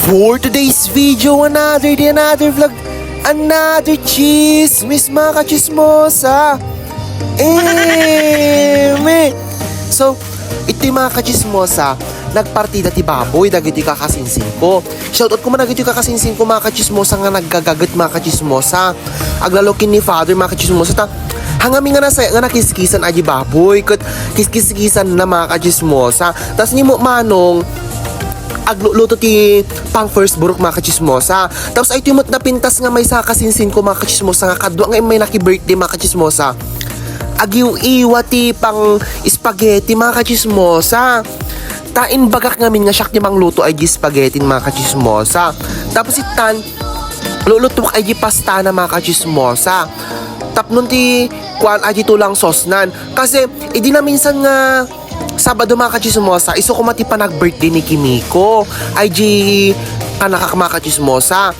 For today's video, another day, another vlog, another chismis mga kachismosa. So, ito yung mga kachismosa, nagpartida ti baboy, dagiti kakasinsin ko. Shoutout ko man dagiti kakasinsin ko mga kachismosa nga naggagagat mga kachismosa. Aglalokin ni father mga kachismosa ta. Hangami nga nasa nga nakiskisan aji baboy, kat kiskisan na mga kachismosa. Tas ni mo manong agluluto ti pang first buruk mga kachismosa. Tapos ay timot na pintas nga may sa kasinsin ko mga kachismosa nga kadwa nga may naki-birthday mga kachismosa. Agiw-iwa ti pang spaghetti mga kachismosa. Tain bagak ngamin nga siyak ti mang luto ay di spaghetti mga kachismosa. Tapos itan luluto ay di pasta na mga kachismosa. Tapnon ti kuan ay di tulang sosnan. Kasi idi na minsan nga Sabado mga kachismosa, iso ko mati pa nag-birthday ni Kimiko. IG kanaka mga kachismosa.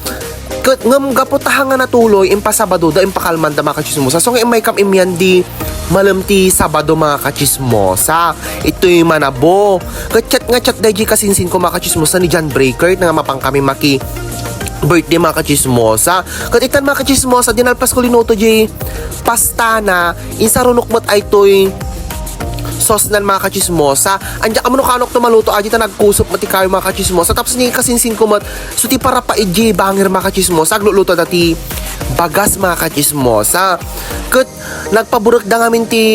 Ngam gaputahan nga natuloy, impa Sabado da, impa kalman da mga kachismosa. So nga may kam imyan di malam ti Sabado mga kachismosa. Ito yung manabo. Chat da di kasinsin ko mga kachismosa ni John Breaker na nga mapang kami maki birthday mga kachismosa. Katitan mga kachismosa, dinalpas ko linuto di pasta na insarunok mo't ay to'y sauce nan mga kachismosa. Andiyan ka manukanok to maluto aji ta nagkusop mati kayo mga kachismosa. Tapos ni kasinsin ko mat so ti para pa iji bangir mga kachismosa. Agluluto dati bagas mga kachismosa. Kat nagpaburok da ngamin ti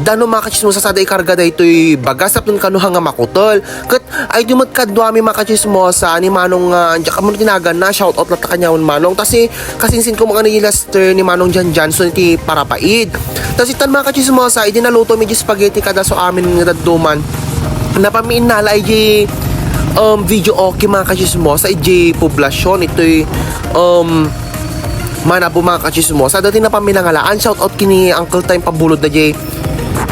dano mga kachismosa sa day karga da ito'y bagas tapon kanuhang nga makutol. Kat ay dumot kadwami mga kachismosa ni Manong andiyan ka mo tinagan na shout out lata kanyawan Manong. Tasi kasinsin ko mga ni Lester ni Manong Jan Johnson ti parapaid. Tapos itan mga kachismosa, idi naluto medyo spaghetti kada so amin nga daduman. Napamiin nala iji video okay mga kachismosa, iji poblasyon, ito'y manabo mga kachismosa. Dati napaminangalaan, shout out kini Uncle Time pabulod na iji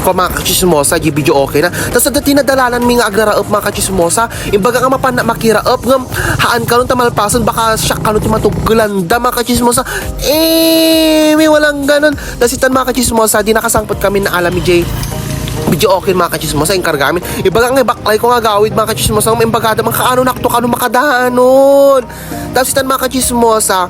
ko mga kachismosa, iji video okay na. Tapos dati nadalalan mi nga agraraop mga kachismosa, imbaga nga mapana makiraop ngam haan kalon tamalpason baka siya kalon ti matugulanda mga kachismosa. May walang ganon. Tapos itan mga kachismosa, di nakasangpot kami na alam iji video okay mga kachismosa yung karga amin. Ibaga nga baklay ko nga gawid mga kachismosa, may imbagada mga kaano nakto kano makadahanon. Tapos itan mga kachismosa,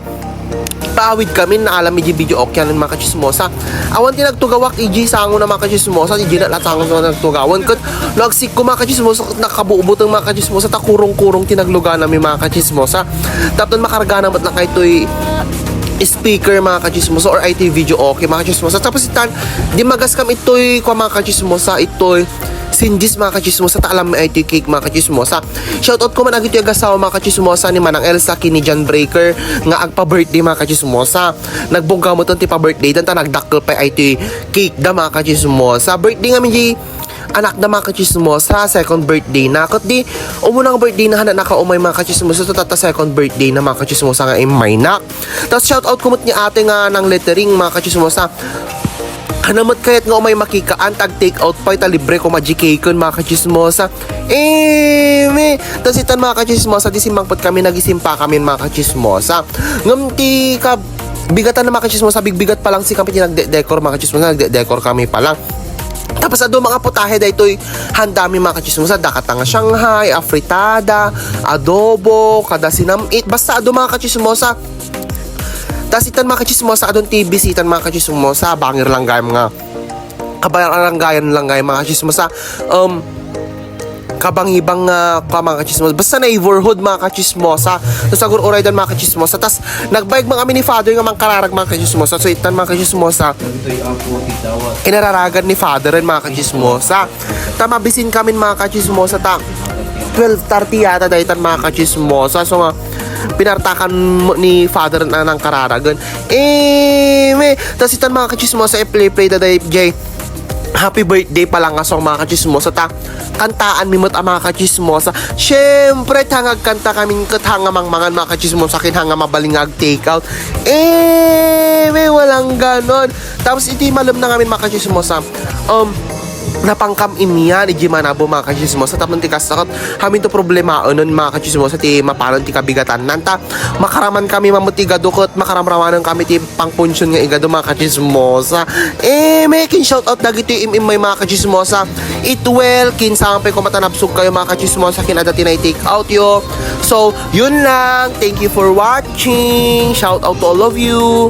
paawid kami na alam iji video okay yan mga kachismosa. Awan ti nagtugawak iji sango na mga kachismosa, iji na latango na nagtugawan. Kat nagsik ko mga kachismosa, nakabuubot ang mga kachismosa, ta kurong-kurong tinagluga namin mga kachismosa. Tapos makarga naman lang kayo ito'y speaker mga kachismosa or IT video okay mga kachismosa. Tapos itan di magas kam ito'y kwa mga kachismosa, ito'y Sindis mga kachismosa, ta alam may IT cake mga kachismosa. Shoutout ko man agito yung agasawa mga kachismosa ni Manang Elsa kini John Breaker nga agpa-birthday mga kachismosa. Nagbongga mo ton ti pa-birthday dan ta nagdakkel pa IT cake da mga kachismosa. Birthday nga mi anak na mga kachismosa, second birthday na. Kat di umunang birthday na hana nakaumay mga kachismosa, to tata second birthday na mga kachismosa nga imay na. Tapos shoutout ko ni ate nga ng lettering mga kachismosa. Hanamot kayat nga umay makikaan tag take out pa ita libre ko majikakon mga kachismosa. Tapos itan mga kachismosa, di simangpot kami nagisimpa kami mga kachismosa. Ngamti ka bigatan na mga kachismosa, bigbigat pa lang si kami nagde-decor mga kachismosa, nagde-decor kami pa lang. Tapos ado mga putahe da ito'y handami mga kachismosa, dakatanga Shanghai, afritada, adobo, kada sinamit, basta ado mga kachismosa. Tas itan mga kachismosa, adon TV sitan mga kachismosa, bangir lang gaya mga kabaranggayan lang gaya mga kachismosa, kabangibang ka mga kachismosa, basta neighborhood mga kachismosa. Tapos agur oray dan mga kachismosa. Tas nagbayag mga kami ni father nga mga kararag mga kachismosa. So itan mga kachismosa, inararagan ni father rin mga kachismosa. Tama bisin kami mga kachismosa ta 12:30 yata daitan mga kachismosa. So nga pinartakan ni father na ng kararagan. Tapos itan mga kachismosa, play da day happy birthday pa lang asong mga kachismosa ta kantaan mimot ang mga kachismosa. Syempre hangag kanta kami kat hangamang mga kachismosa kin hanga mabalingag take out. May walang ganon. Tapos iti malam na kami mga kachismosa, napangkam imian iji manabo mga kachismosa tapos ti kasakot hamin to problema nun mga kachismosa ti mapanon ti kabigatan nanta makaraman kami mamutiga dukot makaramramanan kami ti pangpunsyon nga igado mga kachismosa making shoutout dagiti may mga kachismosa it well kinsampay ko matanapsog kayo mga kachismosa kinada tinay take out yo so yun lang thank you for watching shout out to all of you.